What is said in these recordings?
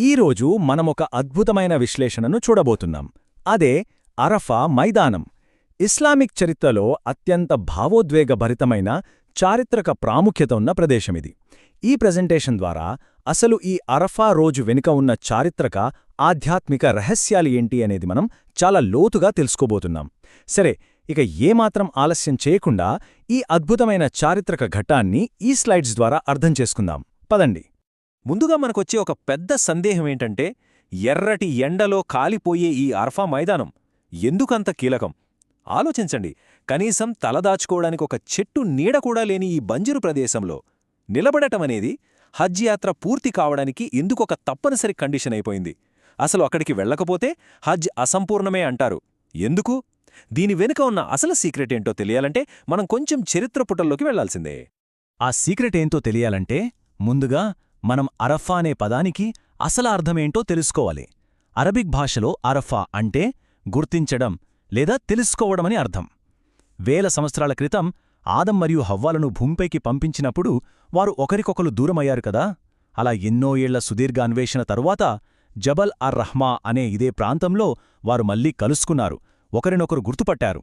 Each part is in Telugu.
ఈరోజు మనమొక అద్భుతమైన విశ్లేషణను చూడబోతున్నాం. అదే అరఫా మైదానం. ఇస్లామిక్ చరిత్రలో అత్యంత భావోద్వేగభరితమైన చారిత్రక ప్రాముఖ్యత ఉన్న ప్రదేశమిది. ఈ ప్రెజెంటేషన్ ద్వారా అసలు ఈ అరఫా రోజు వెనుక ఉన్న చారిత్రక, ఆధ్యాత్మిక రహస్యాలు ఏంటి అనేది మనం చాలా లోతుగా తెలుసుకోబోతున్నాం. సరే, ఇక ఏమాత్రం ఆలస్యం చేయకుండా ఈ అద్భుతమైన చారిత్రక ఘట్టాన్ని ఈ స్లైడ్స్ ద్వారా అర్థం చేసుకుందాం. పదండి. ముందుగా మనకొచ్చే ఒక పెద్ద సందేహమేంటంటే, ఎర్రటి ఎండలో కాలిపోయే ఈ అరఫా మైదానం ఎందుకంత కీలకం? ఆలోచించండి. కనీసం తలదాచుకోవడానికి ఒక చెట్టు నీడ కూడా లేని ఈ బంజరు ప్రదేశంలో నిలబడటమనేది హజ్ యాత్ర పూర్తి కావడానికి ఎందుకొక తప్పనిసరి కండిషన్ అయిపోయింది. అసలు అక్కడికి వెళ్ళకపోతే హజ్ అసంపూర్ణమే అంటారు. ఎందుకు? దీని వెనుక ఉన్న అసలు సీక్రెట్ ఏంటో తెలియాలంటే మనం కొంచెం చరిత్ర పుటల్లోకి వెళ్లాల్సిందే. ఆ సీక్రెట్ ఏంటో తెలియాలంటే ముందుగా మనం అరఫా అనే పదానికి అసలు అర్థమేంటో తెలుసుకోవాలి. అరబిక్ భాషలో అరఫా అంటే గుర్తించడం లేదా తెలుసుకోవడమని అర్థం. వేల సంవత్సరాల క్రితం ఆదం మరియు హవ్వాలను భూమిపైకి పంపించినప్పుడు వారు ఒకరికొకరు దూరమయ్యారు కదా. అలా ఎన్నో ఏళ్ల సుదీర్ఘ అన్వేషణ తరువాత జబల్ అర్ రహ్మా అనే ఇదే ప్రాంతంలో వారు మళ్లీ కలుసుకున్నారు, ఒకరినొకరు గుర్తుపట్టారు.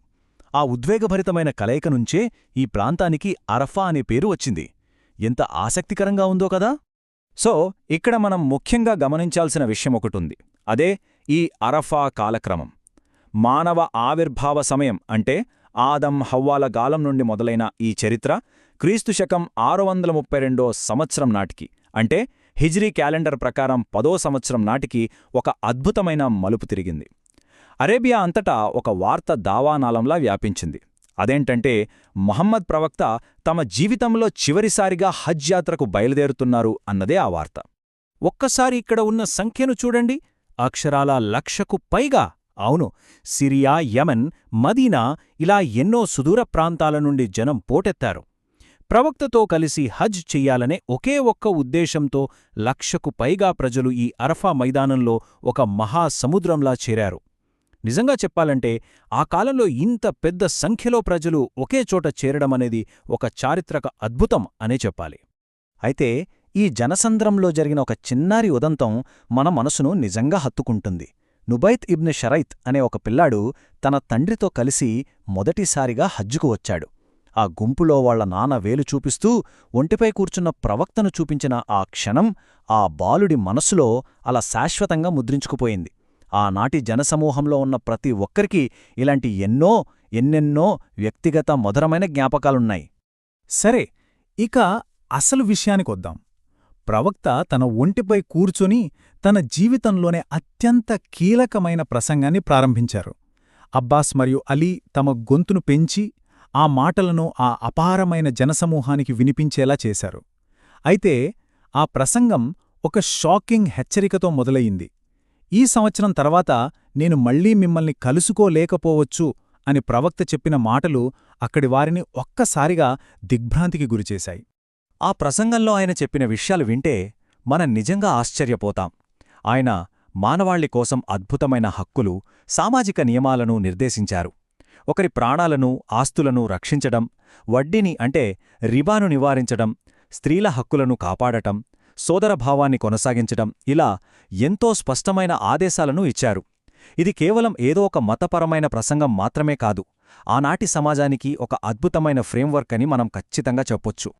ఆ ఉద్వేగభరితమైన కలయిక నుంచే ఈ ప్రాంతానికి అరఫా అనే పేరు వచ్చింది. ఎంత ఆసక్తికరంగా ఉందో కదా. సో ఇక్కడ మనం ముఖ్యంగా గమనించాల్సిన విషయమొకటుంది. అదే ఈ అరఫా కాలక్రమం. మానవ ఆవిర్భావ సమయం అంటే ఆదం హవ్వాల గాలం నుండి మొదలైన ఈ చరిత్ర క్రీస్తుశకం 632 సంవత్సరం నాటికి, అంటే హిజ్రీ క్యాలెండర్ ప్రకారం 10వ సంవత్సరం నాటికి ఒక అద్భుతమైన మలుపు తిరిగింది. అరేబియా అంతటా ఒక వార్త దావానాలంలా వ్యాపించింది. అదేంటంటే, మహమ్మద్ ప్రవక్త తమ జీవితంలో చివరిసారిగా హజ్ యాత్రకు బయలుదేరుతున్నారు అన్నదే ఆ వార్త. ఒక్కసారి ఇక్కడ ఉన్న సంఖ్యను చూడండి. అక్షరాల 1,00,000కు పైగా. అవును, సిరియా, యెమెన్, మదీనా ఇలా ఎన్నో సుదూర ప్రాంతాల నుండి జనం పోటెత్తారు. ప్రవక్తతో కలిసి హజ్ చెయ్యాలనే ఒకే ఒక్క ఉద్దేశంతో 1,00,000కు పైగా ప్రజలు ఈ అరఫా మైదానంలో ఒక మహాసముద్రంలా చేరారు. నిజంగా చెప్పాలంటే ఆ కాలంలో ఇంత పెద్ద సంఖ్యలో ప్రజలు ఒకే చోట చేరడమనేది ఒక చారిత్రక అద్భుతం అనే చెప్పాలి. అయితే ఈ జనసంద్రంలో జరిగిన ఒక చిన్నారి ఉదంతం మన మనసును నిజంగా హత్తుకుంటుంది. నుబైత్ ఇబ్న్ షరైత్ అనే ఒక పిల్లాడు తన తండ్రితో కలిసి మొదటిసారిగా హజ్జుకు వచ్చాడు. ఆ గుంపులో వాళ్ల నాన్న వేలు చూపిస్తూ ఒంటిపై కూర్చున్న ప్రవక్తను చూపించిన ఆ క్షణం ఆ బాలుడి మనసులో అలా శాశ్వతంగా ముద్రించుకుపోయింది. ఆనాటి జనసమూహంలో ఉన్న ప్రతి ఒక్కరికీ ఇలాంటి ఎన్నెన్నో వ్యక్తిగత మధురమైన జ్ఞాపకాలున్నాయి. సరే, ఇక అసలు విషయానికొద్దాం. ప్రవక్త తన ఒంటిపై కూర్చొని తన జీవితంలోనే అత్యంత కీలకమైన ప్రసంగాన్ని ప్రారంభించారు. అబ్బాస్ మరియు అలీ తమ గొంతును పెంచి ఆ మాటలను ఆ అపారమైన జనసమూహానికి వినిపించేలా చేశారు. అయితే ఆ ప్రసంగం ఒక షాకింగ్ హెచ్చరికతో మొదలయింది. ఈ సంవత్సరం తర్వాత నేను మళ్లీ మిమ్మల్ని కలుసుకోలేకపోవచ్చు అని ప్రవక్త చెప్పిన మాటలు అక్కడి వారిని ఒక్కసారిగా దిగ్భ్రాంతికి గురిచేశాయి. ఆ ప్రసంగంలో ఆయన చెప్పిన విషయాలు వింటే మనం నిజంగా ఆశ్చర్యపోతాం. ఆయన మానవాళి కోసం అద్భుతమైన హక్కులు, సామాజిక నియమాలను నిర్దేశించారు. ఒకరి ప్రాణాలను, ఆస్తులను రక్షించడం, వడ్డీని అంటే రిబాను నివారించడం, స్త్రీల హక్కులను కాపాడటం, సోదరభావాన్ని కొనసాగించడం, ఇలా ఎంతో స్పష్టమైన ఆదేశాలను ఇచ్చారు. ఇది కేవలం ఏదో ఒక మతపరమైన ప్రసంగం మాత్రమే కాదు, ఆనాటి సమాజానికి ఒక అద్భుతమైన ఫ్రేమ్వర్క్ అని మనం ఖచ్చితంగా చెప్పొచ్చు.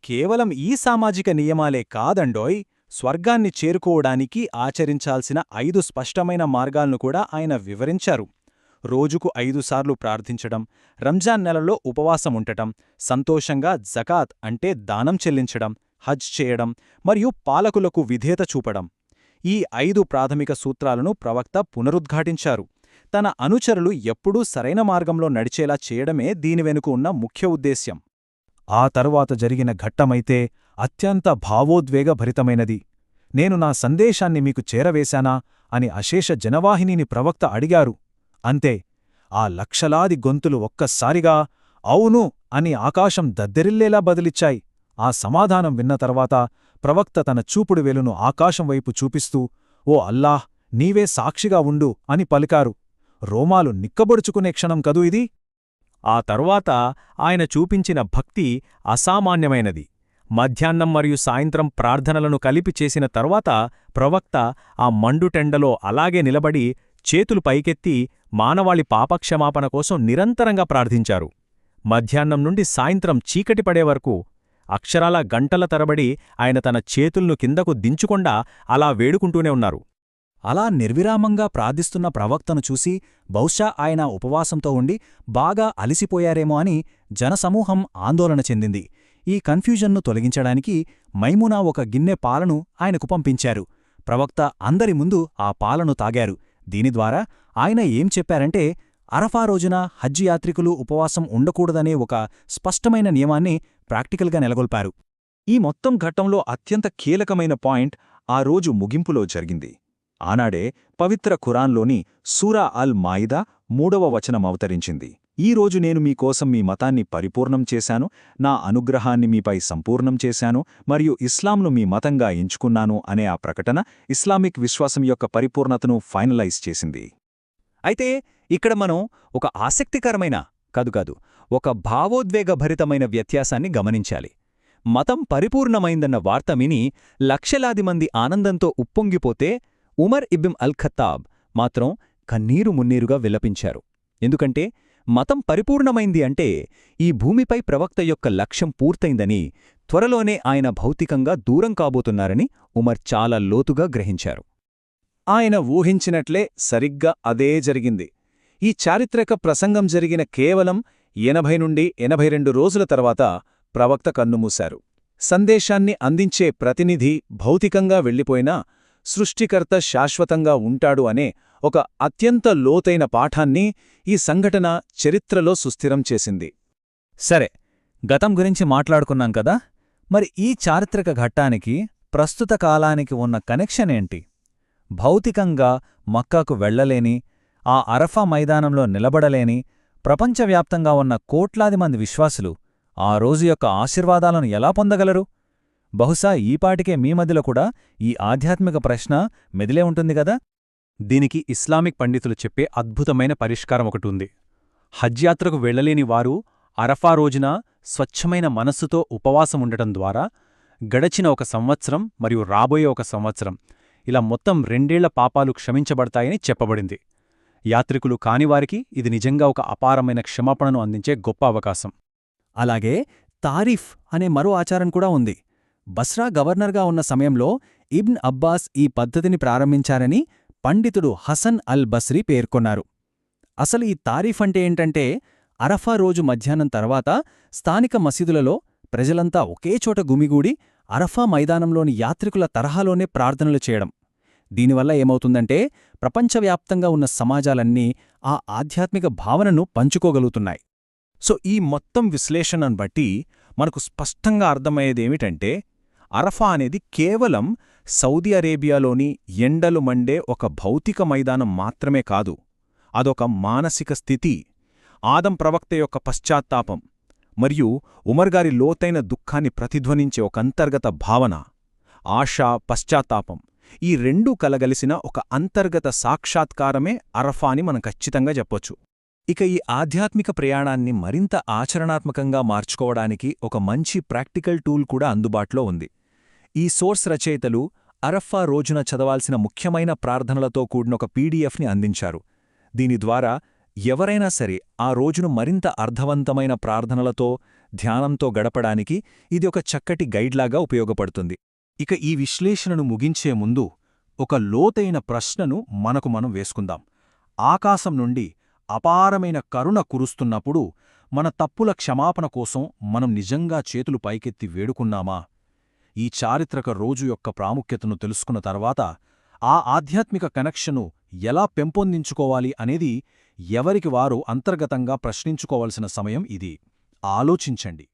కేవలం ఈ సామాజిక నియమాలే కాదండోయ్, స్వర్గాన్ని చేరుకోవడానికి ఆచరించాల్సిన 5 స్పష్టమైన మార్గాలను కూడా ఆయన వివరించారు. రోజుకు 5 సార్లు ప్రార్థించడం, రంజాన్ నెలలో ఉపవాసముంటటం, సంతోషంగా జకాత్ అంటే దానం చెల్లించడం, హజ్ చేయడం మరియు పాలకులకు విధేయత చూపడం. ఈ 5 ప్రాథమిక సూత్రాలను ప్రవక్త పునరుద్ఘాటించారు. తన అనుచరులు ఎప్పుడూ సరైన మార్గంలో నడిచేలా చేయడమే దీని వెనుక ఉన్న ముఖ్య ఉద్దేశ్యం. ఆ తరువాత జరిగిన ఘట్టమైతే అత్యంత భావోద్వేగభరితమైనది. నేను నా సందేశాన్ని మీకు చేరవేశానా అని అశేష జనవాహినిని ప్రవక్త అడిగారు. అంతే, ఆ లక్షలాది గొంతులు ఒక్కసారిగా అవును అని ఆకాశం దద్దరిల్లేలా బదిలిచ్చాయి. ఆ సమాధానం విన్న తర్వాత ప్రవక్త తన చూపుడు వేలును ఆకాశం వైపు చూపిస్తూ, ఓ అల్లాహ్, నీవే సాక్షిగా ఉండు అని పలికారు. రోమాలు నిక్కబొడుచుకునే క్షణం కదూ ఇది. ఆ తరువాత ఆయన చూపించిన భక్తి అసామాన్యమైనది. మధ్యాహ్నం మరియు సాయంత్రం ప్రార్థనలను కలిపి చేసిన తర్వాత ప్రవక్త ఆ మండుటెండలో అలాగే నిలబడి చేతులు పైకెత్తి మానవాళి పాపక్షమాపణ కోసం నిరంతరంగా ప్రార్థించారు. మధ్యాహ్నం నుండి సాయంత్రం చీకటి పడే వరకు అక్షరాల గంటల తరబడి ఆయన తన చేతుల్ను కిందకు దించుకుండా అలా వేడుకుంటూనే ఉన్నారు. అలా నిర్విరామంగా ప్రార్థిస్తున్న ప్రవక్తను చూసి బహుశా ఆయన ఉపవాసంతో ఉండి బాగా అలిసిపోయారేమో అని జనసమూహం ఆందోళన చెందింది. ఈ కన్ఫ్యూజన్ను తొలగించడానికి మైమునా ఒక గిన్నె పాలను ఆయనకు పంపించారు. ప్రవక్త అందరి ముందు ఆ పాలను తాగారు. దీనిద్వారా ఆయన ఏం చెప్పారంటే అరఫా రోజున హజ్ యాత్రికులు ఉపవాసం ఉండకూడదనే ఒక స్పష్టమైన నియమాన్ని ప్రాక్టికల్గా నెలకొల్పారు. ఈ మొత్తం ఘట్టంలో అత్యంత కీలకమైన పాయింట్ ఆ రోజు ముగింపులో జరిగింది. ఆనాడే పవిత్ర ఖురాన్లోని సూరా అల్ మాయిదా 3వ వచనం అవతరించింది. ఈ రోజు నేను మీకోసం మీ మతాన్ని పరిపూర్ణం చేశాను, నా అనుగ్రహాన్ని మీపై సంపూర్ణం చేశాను మరియు ఇస్లాంను మీ మతంగా ఎంచుకున్నాను అనే ఆ ప్రకటన ఇస్లామిక్ విశ్వాసం యొక్క పరిపూర్ణతను ఫైనలైజ్ చేసింది. అయితే ఇక్కడ మనం ఒక ఆసక్తికరమైన కాదు ఒక భావోద్వేగభరితమైన వ్యత్యాసాన్ని గమనించాలి. మతం పరిపూర్ణమైందన్న వార్త విని లక్షలాది మంది ఆనందంతో ఉప్పొంగిపోతే ఉమర్ ఇబ్న్ అల్ ఖత్తాబ్ మాత్రం కన్నీరు మున్నీరుగా విలపించారు. ఎందుకంటే మతం పరిపూర్ణమైంది అంటే ఈ భూమిపై ప్రవక్త యొక్క లక్ష్యం పూర్తయిందని, త్వరలోనే ఆయన భౌతికంగా దూరం కాబోతున్నారని ఉమర్ చాలా లోతుగా గ్రహించారు. ఆయన ఊహించినట్లే సరిగ్గా అదే జరిగింది. ఈ చారిత్రక ప్రసంగం జరిగిన కేవలం 80 నుండి 82 రోజుల తర్వాత ప్రవక్త కన్నుమూశారు. సందేశాన్ని అందించే ప్రతినిధి భౌతికంగా వెళ్ళిపోయినా సృష్టికర్త శాశ్వతంగా ఉంటాడు అనే ఒక అత్యంత లోతైన పాఠాన్ని ఈ సంఘటన చరిత్రలో సుస్థిరం చేసింది. సరే, గతం గురించి మాట్లాడుకున్నాం కదా, మరి ఈ చారిత్రక ఘట్టానికి ప్రస్తుత కాలానికి ఉన్న కనెక్షన్ ఏంటి? భౌతికంగా మక్కాకు వెళ్లలేని, ఆ అరఫా మైదానంలో నిలబడలేని ప్రపంచవ్యాప్తంగా ఉన్న కోట్లాది మంది విశ్వాసులు ఆ రోజు యొక్క ఆశీర్వాదాలను ఎలా పొందగలరు? బహుశా ఈపాటికే మీ మధ్యలో కూడా ఈ ఆధ్యాత్మిక ప్రశ్న మెదిలే ఉంటుంది గదా. దీనికి ఇస్లామిక్ పండితులు చెప్పే అద్భుతమైన పరిష్కారం ఒకటుంది. హజ్ యాత్రకు వెళ్లలేని వారు అరఫా రోజున స్వచ్ఛమైన మనస్సుతో ఉపవాసముండటం ద్వారా గడచిన 1 సంవత్సరం మరియు రాబోయే 1 సంవత్సరం ఇలా మొత్తం 2 ఏళ్ల పాపాలు క్షమించబడతాయని చెప్పబడింది. యాత్రికులు కానివారికి ఇది నిజంగా ఒక అపారమైన క్షమాపణను అందించే గొప్ప అవకాశం. అలాగే తారీఫ్ అనే మరో ఆచారం కూడా ఉంది. బస్రా గవర్నర్గా ఉన్న సమయంలో ఇబ్న్ అబ్బాస్ ఈ పద్ధతిని ప్రారంభించారని పండితుడు హసన్ అల్ బస్రీ పేర్కొన్నారు. అసలు ఈ తారీఫ్ అంటే ఏంటంటే, అరఫా రోజు మధ్యాహ్నం తర్వాత స్థానిక మసీదులలో ప్రజలంతా ఒకేచోట గుమిగూడి అరఫా మైదానంలోని యాత్రికుల తరహాలోనే ప్రార్థనలు చేయడం. దీనివల్ల ఏమవుతుందంటే, ప్రపంచవ్యాప్తంగా ఉన్న సమాజాలన్నీ ఆ ఆధ్యాత్మిక భావనను పంచుకోగలుగుతున్నాయి. సో ఈ మొత్తం విశ్లేషణను బట్టి మనకు స్పష్టంగా అర్థమయ్యేదేమిటంటే, అరఫా అనేది కేవలం సౌదీ అరేబియాలోని ఎండలు మండే ఒక భౌతిక మైదానం మాత్రమే కాదు, అదొక మానసిక స్థితి, ఆదం ప్రవక్త యొక్క పశ్చాత్తాపం మరియు ఉమర్గారి లోతైన దుఃఖాన్ని ప్రతిధ్వనించే ఒక అంతర్గత భావన, ఆశ, పశ్చాత్తాపం, ఈ రెండూ కలగలిసిన ఒక అంతర్గత సాక్షాత్కారమే అరఫా అని మనం ఖచ్చితంగా చెప్పొచ్చు. ఇక ఈ ఆధ్యాత్మిక ప్రయాణాన్ని మరింత ఆచరణాత్మకంగా మార్చుకోవడానికి ఒక మంచి ప్రాక్టికల్ టూల్ కూడా అందుబాటులో ఉంది. ఈ సోర్స్ రచయితలు అరఫా రోజున చదవాల్సిన ముఖ్యమైన ప్రార్థనలతో కూడిన ఒక పీడీఎఫ్ని అందించారు. దీని ద్వారా ఎవరైనా సరే ఆ రోజును మరింత అర్థవంతమైన ప్రార్థనలతో, ధ్యానంతో గడపడానికి ఇది ఒక చక్కటి గైడ్లాగా ఉపయోగపడుతుంది. ఇక ఈ విశ్లేషణను ముగించే ముందు ఒక లోతైన ప్రశ్నను మనకు మనం వేసుకుందాం. ఆకాశం నుండి అపారమైన కరుణ కురుస్తున్నప్పుడు మన తప్పుల క్షమాపణ కోసం మనం నిజంగా చేతులు పైకెత్తి వేడుకున్నామా? ఈ చారిత్రక రోజు యొక్క ప్రాముఖ్యతను తెలుసుకున్న తర్వాత ఆ ఆధ్యాత్మిక కనెక్షను ఎలా పెంపొందించుకోవాలి అనేది ఎవరికి వారు అంతర్గతంగా ప్రశ్నించుకోవలసిన సమయం ఇది. ఆలోచించండి.